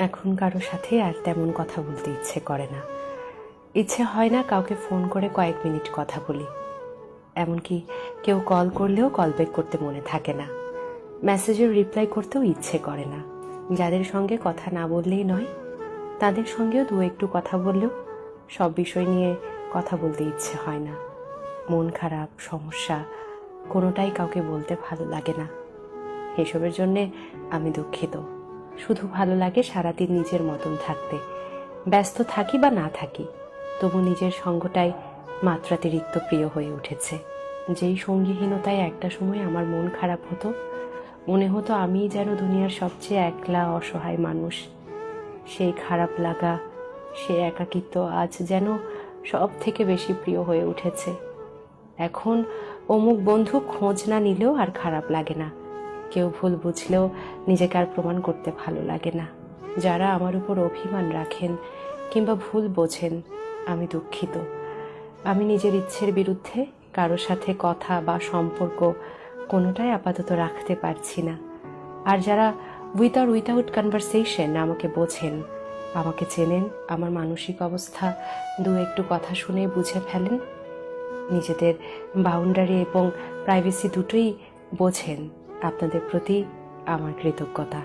এখন কারো সাথে আর তেমন কথা বলতে ইচ্ছে করে না। ইচ্ছে হয় না কাউকে ফোন করে কয়েক মিনিট কথা বলি। এমনকি কেউ কল করলেও কল ব্যাক করতে মনে থাকে না। মেসেজের রিপ্লাই করতেও ইচ্ছে করে না। যাদের সঙ্গে কথা না বললেই নয়, তাদের সঙ্গেও দু একটু কথা বললেও সব বিষয় নিয়ে কথা বলতে ইচ্ছে হয় না। মন খারাপ, সমস্যা কোনোটাই কাউকে বলতে ভালো লাগে না। এসবের জন্যে আমি দুঃখিত। শুধু ভালো লাগে সারাদিন নিজের মতন থাকতে। ব্যস্ত থাকি বা না থাকি, তবু নিজের সঙ্গটাই মাত্রাতিরিক্ত প্রিয় হয়ে উঠেছে। যেই সঙ্গীহীনতায় একটা সময় আমার মন খারাপ হতো, মনে হতো আমিই যেন দুনিয়ার সবচেয়ে একলা অসহায় মানুষ। সেই খারাপ লাগা, সে একাকিত্ব আজ যেন সব থেকে বেশি প্রিয় হয়ে উঠেছে। এখন অমুক বন্ধু খোঁজ না নিলেও আর খারাপ লাগে না। কেউ ভুল বুঝলেও নিজেকে আর প্রমাণ করতে ভালো লাগে না। যারা আমার উপর অভিমান রাখেন কিংবা ভুল বোঝেন, আমি দুঃখিত। আমি নিজের ইচ্ছের বিরুদ্ধে কারো সাথে কথা বা সম্পর্ক কোনোটাই আপাতত রাখতে পারছি না। আর যারা উইথাউট কনভারসেশন আমাকে বোঝেন, আমাকে চেনেন, আমার মানসিক অবস্থা দু একটু কথা শুনে বুঝে ফেলেন, নিজেদের বাউন্ডারি এবং প্রাইভেসি দুটোই বোঝেন, আপনাদের প্রতি আমার কৃতজ্ঞতা।